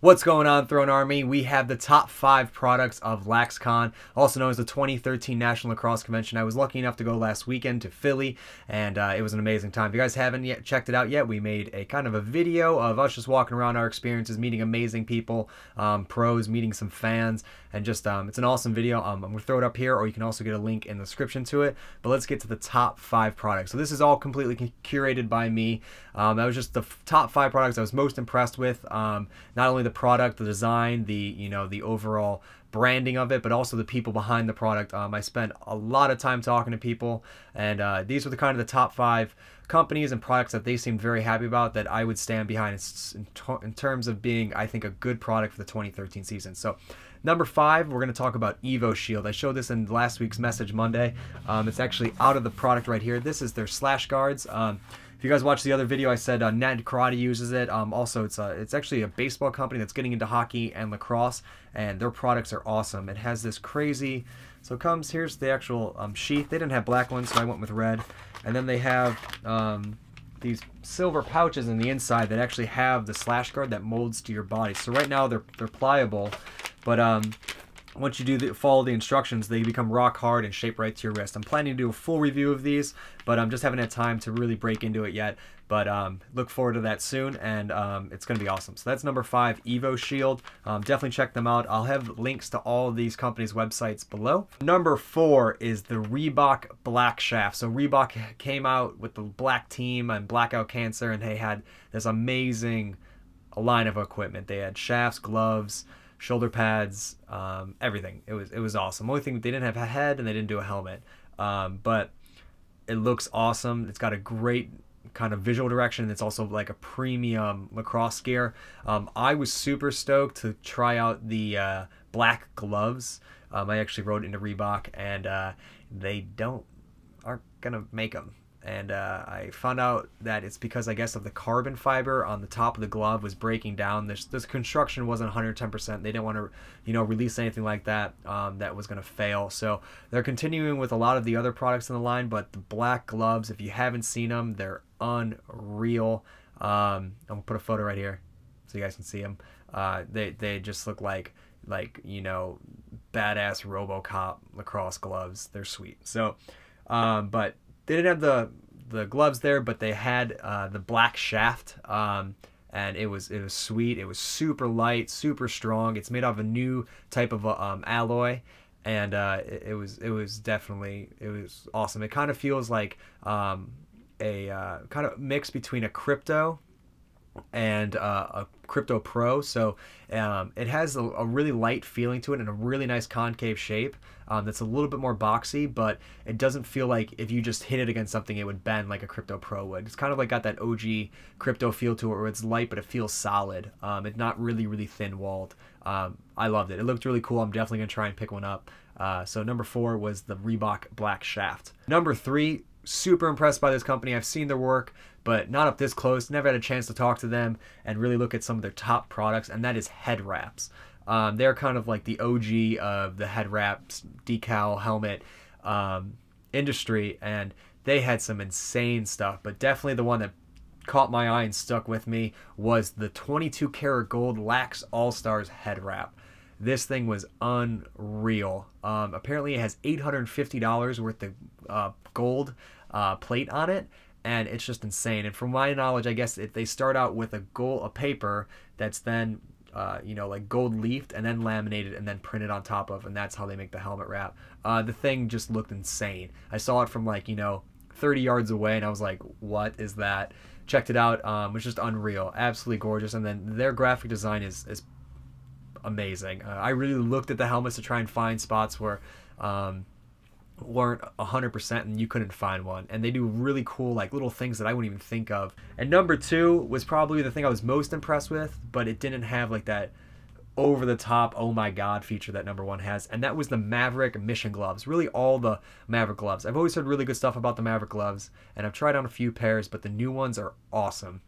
What's going on, Throne Army? We have the top 5 products of LaxCon, also known as the 2013 National Lacrosse Convention. I was lucky enough to go last weekend to Philly, and it was an amazing time. If you guys haven't yet checked it out yet, we made a kind of a video of us just walking around our experiences, meeting amazing people, pros, meeting some fans, and just it's an awesome video. I'm going to throw it up here, or you can also get a link in the description to it. But let's get to the top 5 products. So this is all completely curated by me. That was just the top 5 products I was most impressed with. Not only the product, the design, the overall branding of it, but also the people behind the product. I spent a lot of time talking to people, and these were the kind of the top 5 companies and products that they seemed very happy about that I would stand behind in terms of being, I think, a good product for the 2013 season. So number 5, we're going to talk about Evoshield. I showed this in last week's Message Monday. It's actually out of the product right here. This is their slash guards. If you guys watched the other video, I said Ned Karate uses it. Also, it's actually a baseball company that's getting into hockey and lacrosse, and their products are awesome. It has this crazy, so it comes, here's the actual sheath. They didn't have black ones, so I went with red. And then they have these silver pouches in the inside that actually have the slash guard that molds to your body. So right now they're pliable, but once you follow the instructions, they become rock hard and shape right to your wrist. I'm planning to do a full review of these, but I just haven't had time to really break into it yet. But look forward to that soon, and it's going to be awesome. So that's number 5, Evoshield. Definitely check them out. I'll have links to all of these companies' websites below. Number 4 is the Reebok Black Shaft. So Reebok came out with the black team and Blackout Cancer, and they had this amazing line of equipment. They had shafts, gloves, shoulder pads, everything. It was awesome. The only thing, they didn't have a head and they didn't do a helmet, but it looks awesome. It's got a great kind of visual direction. It's also like a premium lacrosse gear. I was super stoked to try out the black gloves. I actually wrote into Reebok, and they aren't gonna make them. And I found out that it's because, I guess, of the carbon fiber on the top of the glove was breaking down. This construction wasn't 110%. They didn't want to, release anything like that that was going to fail. So they're continuing with a lot of the other products in the line, but the black gloves, if you haven't seen them, they're unreal. I'm gonna put a photo right here so you guys can see them. They just look like badass RoboCop lacrosse gloves. They're sweet. So, but they didn't have the gloves there, but they had the black shaft, and it was sweet. It was super light, super strong. It's made out of a new type of alloy, and it was definitely awesome. It kind of feels like a kind of mix between a Crypto and a Crypto Pro. So it has a really light feeling to it and a really nice concave shape that's a little bit more boxy, but it doesn't feel like if you just hit it against something it would bend like a Crypto Pro would. It's kind of like got that OG Crypto feel to it, where it's light but it feels solid. It's not really thin walled. I loved it. It looked really cool. I'm definitely gonna try and pick one up. So number 4 was the Reebok Black Shaft. Number 3, super impressed by this company. I've seen their work, but not up this close. Never had a chance to talk to them and really look at some of their top products, and that is HEADWRAPZ. They're kind of like the OG of the HEADWRAPZ decal helmet industry, and they had some insane stuff, but definitely the one that caught my eye and stuck with me was the 22 karat gold Lax All-Stars head wrap. This thing was unreal. Apparently it has $850 worth of gold plate on it, and it's just insane. And from my knowledge, I guess they start out with a paper that's then like gold leafed and then laminated and then printed on top of, and that's how they make the helmet wrap. The thing just looked insane. I saw it from 30 yards away, and I was like, what is that? Checked it out. It was just unreal, absolutely gorgeous. And then their graphic design is amazing. I really looked at the helmets to try and find spots where weren't 100% and you couldn't find one, and they do really cool little things that I wouldn't even think of. And number 2 was probably the thing I was most impressed with, but it didn't have that over the top oh my god feature that number 1 has, and that was the Maverik mission gloves. Really all the Maverik gloves. I've always heard really good stuff about the Maverik gloves, and I've tried on a few pairs, but the new ones are awesome.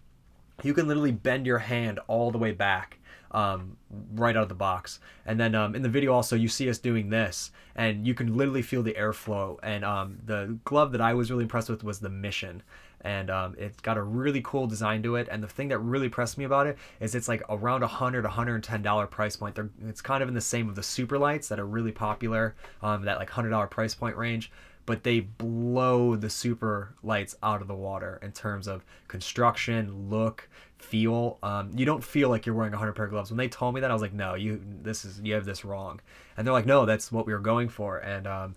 You can literally bend your hand all the way back right out of the box. And then in the video also you see us doing this, and you can literally feel the airflow. And the glove that I was really impressed with was the Mission. And it's got a really cool design to it, and the thing that really impressed me about it is it's like around $100–$110 price point. It's kind of in the same of the super lights that are really popular, that like $100 price point range, but they blow the super lights out of the water in terms of construction, look, feel. You don't feel like you're wearing 100 pair of gloves. When they told me that, I was like, no, you have this wrong. And they're like, no, that's what we were going for. And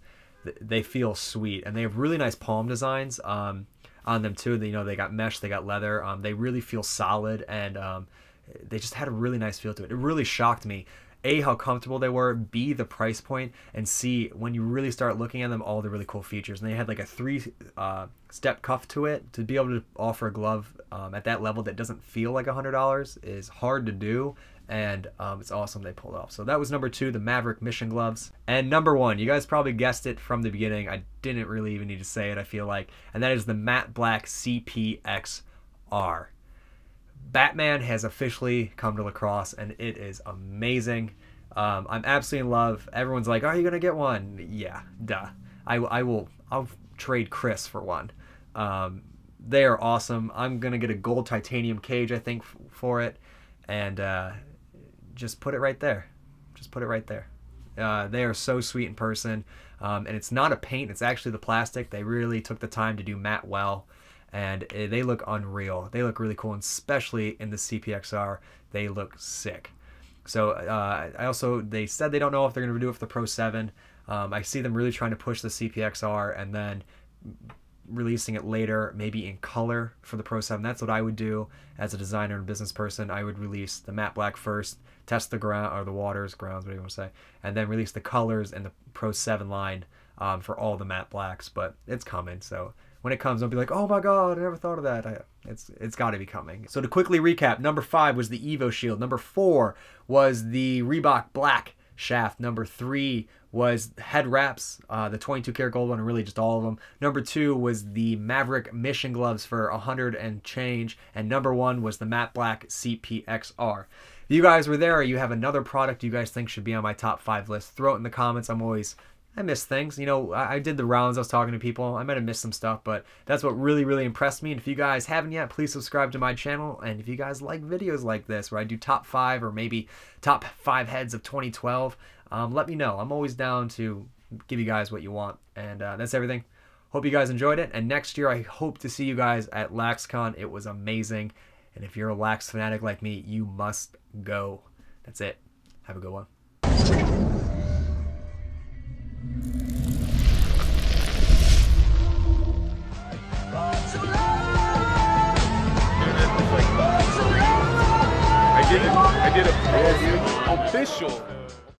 they feel sweet, and they have really nice palm designs on them too. You know, they got mesh, they got leather. They really feel solid, and they just had a really nice feel to it. It really shocked me, A, how comfortable they were, B, the price point, and C, when you really start looking at them, all the really cool features. And they had like a 3-step cuff to it. To be able to offer a glove at that level that doesn't feel like $100 is hard to do, and it's awesome they pulled off. So that was number 2, the Maverik Mission gloves. And number 1, you guys probably guessed it from the beginning. I didn't really even need to say it, I feel like, and that is the matte black CPX-R. Batman has officially come to lacrosse, and it is amazing. I'm absolutely in love. Everyone's like, are you gonna get one? Yeah, duh. I'll trade Chris for one. They are awesome. I'm gonna get a gold titanium cage, I think, for it, and just put it right there. Just put it right there. They are so sweet in person, and it's not a paint, it's actually the plastic. They really took the time to do matte well, and they look unreal. They look really cool, and especially in the CPXR, they look sick. So they said they don't know if they're going to do it for the Pro 7. I see them really trying to push the CPXR and then releasing it later, maybe in color for the Pro 7. That's what I would do as a designer and business person. I would release the matte black first, test the ground, or the grounds, whatever you want to say, and then release the colors in the Pro 7 line for all the matte blacks. But it's coming, so when it comes, don't be like, oh my god, I never thought of that. It's got to be coming. So to quickly recap, number 5 was the Evoshield. Number 4 was the Reebok black shaft. Number 3 was HEADWRAPZ, the 22 karat gold one, and really just all of them. Number 2 was the Maverik Mission gloves for 100 and change, and number 1 was the matte black CPXR. If you guys were there, or you have another product you guys think should be on my top 5 list, throw it in the comments. I miss things. You know, I did the rounds, I was talking to people. I might have missed some stuff, but that's what really, really impressed me. And if you guys haven't yet, please subscribe to my channel. And if you guys like videos like this, where I do top 5 or maybe top 5 heads of 2012, let me know. I'm always down to give you guys what you want. And that's everything. Hope you guys enjoyed it. And next year, I hope to see you guys at LaxCon. It was amazing. And if you're a Lax fanatic like me, you must go. That's it. Have a good one. I did it official.